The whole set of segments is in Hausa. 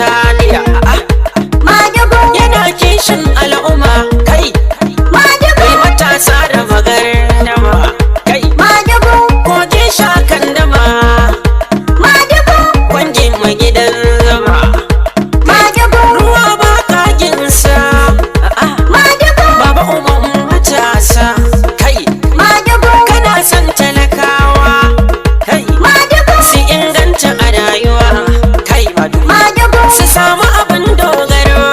taliya. Madugu Yana kishin al'umma kai. Madugu Kai matasa da magardama kai. Madugu Koke shakan dama. Madugu Kwangin magidan zama. Madugu Ruwa ba kaginsa. Madugu Baba umar matasa kai. Madugu Kana son talakawa kai. Madugu Su inganta a rayuwa kai Madugu. Madugu Su samu abin dogaro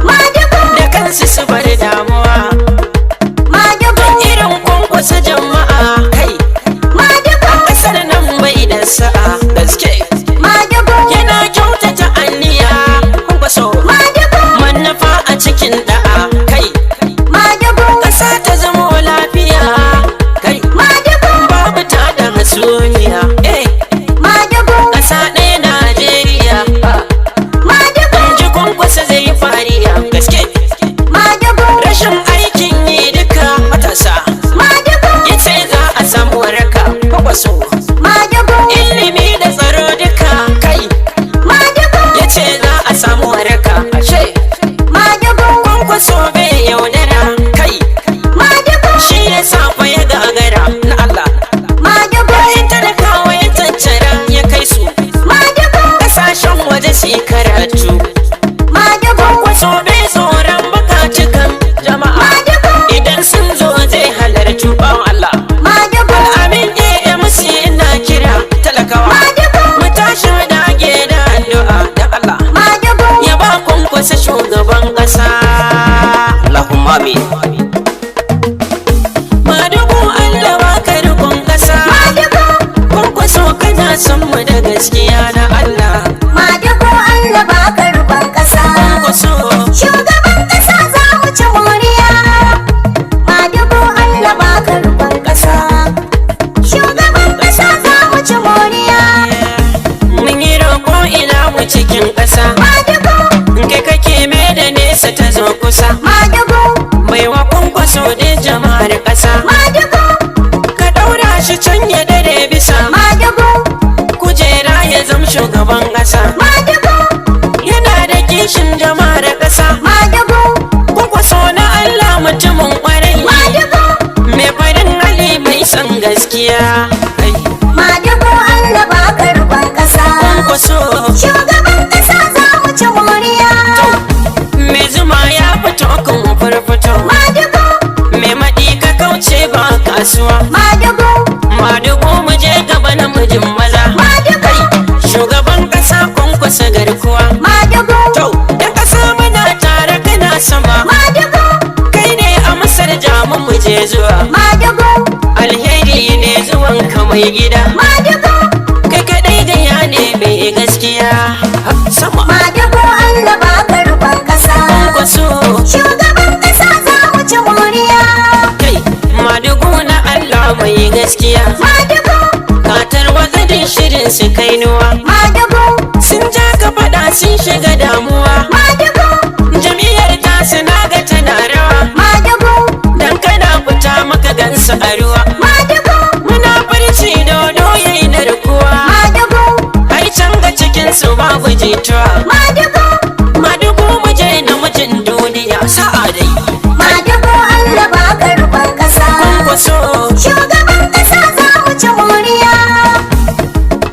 Madugu da kansu su bar damuwa. Madugu Irin kwankwasa jama'a kai. Madugu Kasar nan bai da sa'a gaske. Madugu Yana kyautata aniya kwankwaso. Madugu Manufa a cikin da'a kai. Madugu Ƙasa ta zamo lafiya kai. Madugu Babu ta da hasumiya Madugu ƙasa ɗaya Najeriya. Madugu In ji kwankwasa zai fariya gaske. Madugu Rashin aikin yi duka matasa Madugu ya ce za a samu waraka kwankwaso. Madugu Ilimi da tsaro duka kai Madugu ya ce za a samu waraka ashe. Madugu Kwankwaso bai yaudara kai. Madugu Shi ya safa ya gagara na Allah. Madugu Bayan talakawa ya tattara ya kai su Madugu ƙasashen waje su yi karatu. Madugu Kwankwaso bai tsoron bukatukan jama'a. Idan sun zo zai halarci bawan Allah. Madugu Amin AMC ina kira talakawa. Mu tashi mu dage da addu'a da Allah. Madugu Ya ba kwankwasa shugaban ƙasa. Allahumma amin. Madugu Allah ba ka rikon ƙasa. Madugu Kwankwaso kana son mu da gaskiya na Allah. Madugu Allah baka rubon kasa Kwankwaso shugaban kasa za mu ci moriya Madugu Allah baka rubon kasa shugaban kasa za mu ci moriya mun yi roƙo ina mu cikin ƙasa. Madugu Kai kake mai da nesa ta zo kusa. Madugu Baiwa kwankwaso da jama'ar ƙasa. Madugu Ka ɗaura shi can ya dare bisa. Madugu Kujera ya zam shugaban ƙasa. Madugu Yana da kishin jama'ar ƙasa. Madugu Kwankwaso na Allah mutumin ƙwarai. Madugu Mai farin hali mai son gaskiya. Ai, Madugu Allah baka rubon kasa Kwankwaso shugaban kasa za mu ci moriya mai zuma ya fito kan farfito. Madugu Mai maɗi ka kauce ba kasuwa. Madugu Madugu mu je gaba na mijin maza. Madugu Shugaban ƙasa kwankwasa garkuwa. Madugu To, ɗan ƙasa muna tare kana sama. Madugu Kai ne a Masar jamu mu je zuwa. Madugu Alheri ne zuwan ka mai gida. Madugu Kai kaɗai gaya ne mai gaskiya. Ha, sama. Madugu Allah baka rubon kasa Kwankwaso shugaban kasa za mu ci moriya kai. Madugu na Allah mai gaskiya. Madugu Katar wazadin shirin su kainuwa. Madugu Sun ja ka faɗa sun shiga damuwa. Madugu Jam'iyyar ta suna ga tana rawa. Madugu Dan kana fita maka gansu a ruwa. Madugu Muna farci dodo yayi narkuwa. Madugu Ai can ga cikin su babu jituwa. Madugu Madugu mu je namijin duniya sa'a dai. Madugu Allah baka rubon kasa Kwankwaso shugaban kasa za mu ci moriya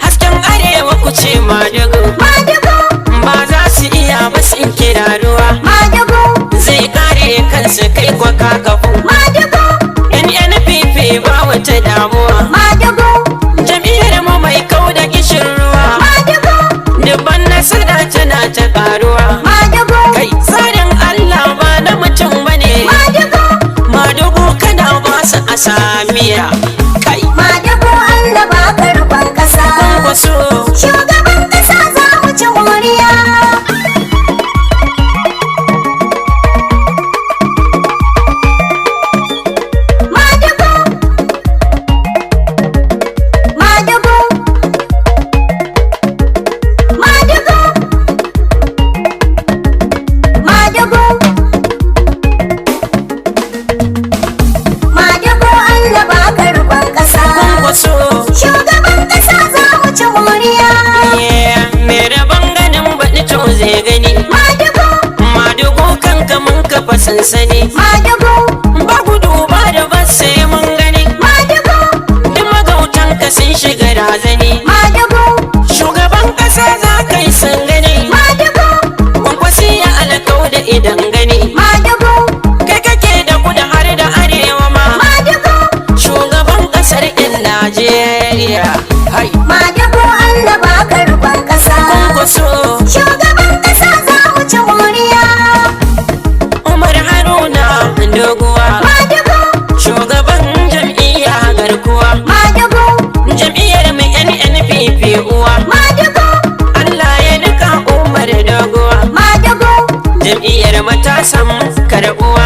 hasken arewa ku ce Madugu. Madugu Ba za su iya ba sun kira ruwa. Madugu Zai kare kansu kai kwa kakafu. Madugu NNPP ba wata damuwa. Madugu Jam'iyyar mu mai kau da kishin ruwa. Madugu Dubban nasara tana ta karuwa. Madugu Kai tsarin Allah ba na mutum bane. Madugu Madugu kana ba su asamiya. Kai Madugu Allah baka rubon kasa kwankwaso shugaban kasa za mu ci moriya Madugu Madugu Madugu Madugu Madugu Allah baka rubon kasa kwankwaso shugaban kasa za mu ci moriya zai gani. Madugu kanka mun kafa sansani. Ba gudu ba da ba sai mun gani. Duk magautanka sun shiga razani. Shugaban ƙasa za ka yi sun gani. Kwankwasi ya alkau da idan gani. Kai kake da kudu har da arewa ma. Shugaban ƙasar in Najeriya. Hai. Allah ba ka rubon ƙasa. Kwankwaso. Shugaban ƙasa za mu ci moriya. Umar Haruna Doguwa. Shugaban jam'iyya garkuwa. Jam'iyyar mu NNPP uwa. Allah ya nika Umar Doguwa. Jam'iyyar matasan karɓuwa.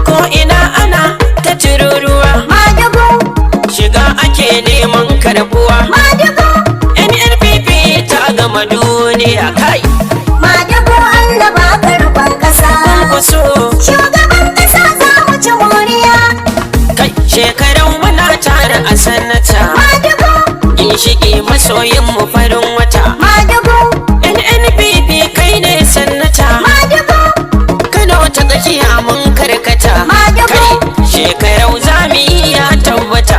Ko ina ana ta tururuwa. Shiga ake neman karɓuwa. NNPP ta gama duniya kai. Allah ba ka rubon ƙasa. Kwankwaso. Shugaban ƙasa za mu ci moriya. Kai shekarau muna tare a sanata. Ginshiki masoyin mu farin wata. NNPP kai ne sannata. Kano ta tsakiya mun karkata. Kai shekarau zamu yi ya tabbata.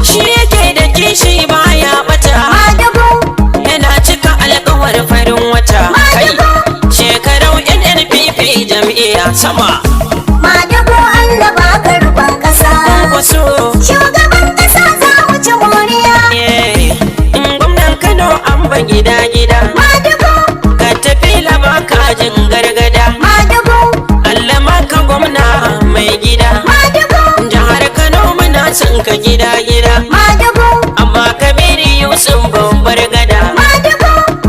Shi yake da kishi baya bata. Yana cika alƙawar farin wata. Kai shekarau NNPP jam'iyya sama. Allah ba ka rubon ƙasa. Kwankwaso. Shugaban ƙasa za mu ci moriya. In gwamnan Kano an ba gida-gida. Ka tafi laba kajin gargada. Allah maka gwamna mai gida. Jihar Kano muna son ka gida-gida. Amma Kabiru Yusuf babbar gada.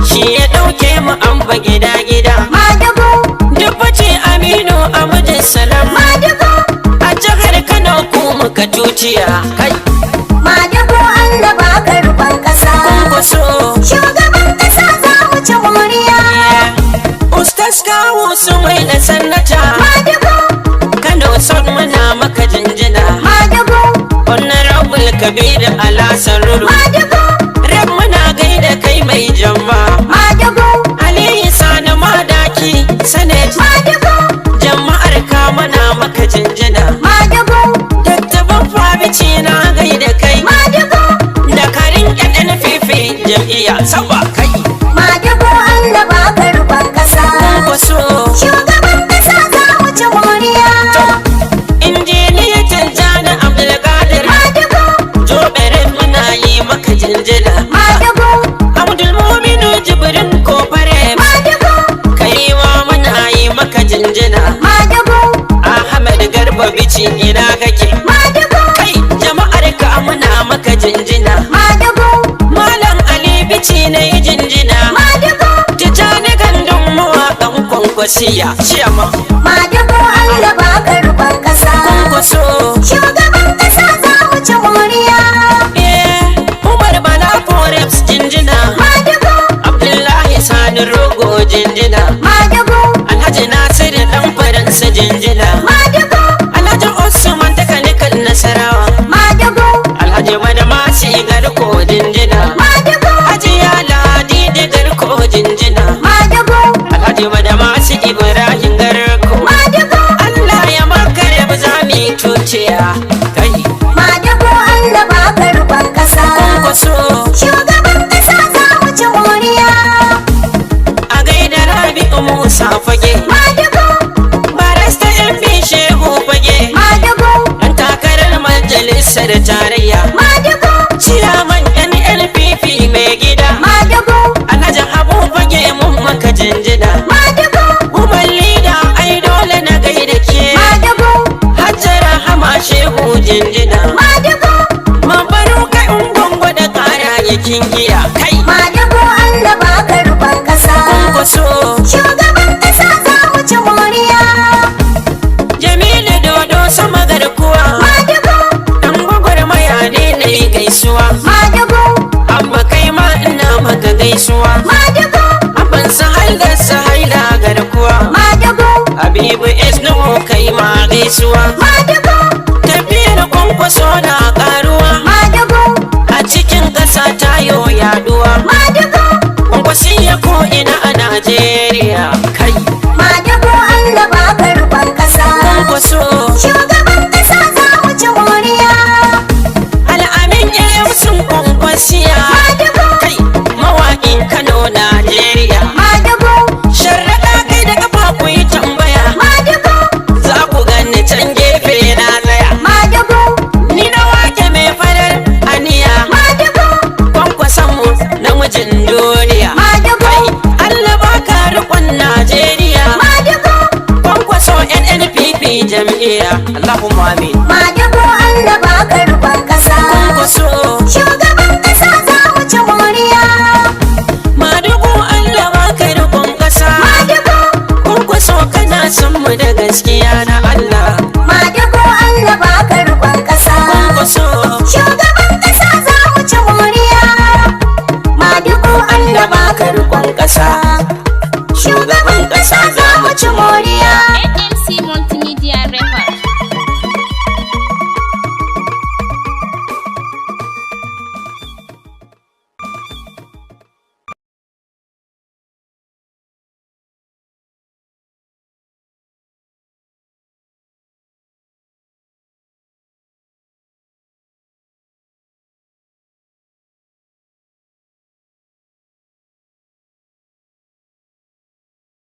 Shi ya ɗauke mu an ba gida-gida. Dubbace Aminu Amadu Salam. A jihar Kano ku muka tuciya. Kai. Allah ba ka rubon ƙasa. Kwankwaso. Shugaban ƙasa za mu ci moriya. Ustaz kawo su mai da sannata. Kano son muna maka jinjina. Honorable Kabiru Alasan Ruru. Rab muna gaida kai mai jamba. Aliyu Sani Madaki Senate. Jama'ar ka muna maka jinjina. Dattaban Fabici na gaida kai. Da karin NNPP jam'iyya saba kai. Allah ba ka rubon ƙasa. Kwankwaso. Shugaban ƙasa za mu ci moriya. Injiniya Tijjani Abdulkadir. Joberin muna yi maka jinjina. Abdulmuminu Jibrin Kofare. Kai ma muna yi maka jinjina. Ahmad Garba Bici ina kake. Kai jama'ar ka muna maka jinjina. Malam Ali Bici na yi jinjina. Tijjani Gandun mawaƙan Kwankwasiya. Ciyama. Allah ba ka rubon ƙasa. Kwankwaso. Shugaban ƙasa za mu ci moriya. Umar Bala Forex jinjina. Abdullahi Sani Rogo jinjina. Alhaji Nasiru ɗan Faransa jinjina. Alhaji Usman Takanikal Nasarawa. Alhaji Madamasi Garko jinjina. Hajiya Ladidi Garko jinjina. Alhaji Madamasi Ibrahim Garko. Allah ya makare ba za mu yi tuciya. Kai. Allah ba ka rubon ƙasa. Kwankwaso. Shugaban ƙasa za mu ci moriya. A gaida Rabi'u Musa Fage. Barista MB Shehu Fage. Dan takarar majalisar tarayya. Ciyaman NNPP mai gida. Alhaji Habu Fage mun maka jinjina. Umar Lida ai dole na gaida ke. Hajjara Hama Shehu jinjina. Mabaru kai ungongo da kayayyakin giya. Kai. Allah ba ka rubon ƙasa. Kwankwaso. Shugaban ƙasa za mu ci moriya. Jamilu Dodo sama garkuwa. Dan gwagwarmaya ne na yi gaisuwa. Abba kai ma ina maka gaisuwa. Abban Sahaila garkuwa. Habibu Esnu kai ma gaisuwa. Tafiyar Kwankwaso na karuwa. A cikin ƙasa tayo yaduwa. Kwankwasi ya ko ina Najeriya. Kai Madugu Allah baka rikon ƙasa. kwankwaso Shugaban ƙasa za mu ci moriya. al'amin yayin sun kwankwasiya. Madugu, Kai mawaƙin Kano Najeriya. Madugu, Sharraɗa kai da ƙafa ku yi tambaya. Madugu, Za ku gani can gefe na tsaya. Madugu, Ni na wake mai farar aniya. Madugu, Kwankwason mu namijin duniya. Madugu, Kai Allah baka riƙon Najeriya. Madugu, Kwankwaso NNPP jam'iyya. Allahumma amin. Madugu Allah baka rikon ƙasa. Kwankwaso Shugaban ƙasa za mu ci moriya. Madugu Allah baka riƙon ƙasa. Madugu, Kwankwaso kana son mu da gaskiya na Allah. Madugu Allah baka rikon ƙasa. Kwankwaso Shugaban ƙasa za mu ci moriya. Madugu Allah baka rikon ƙasa.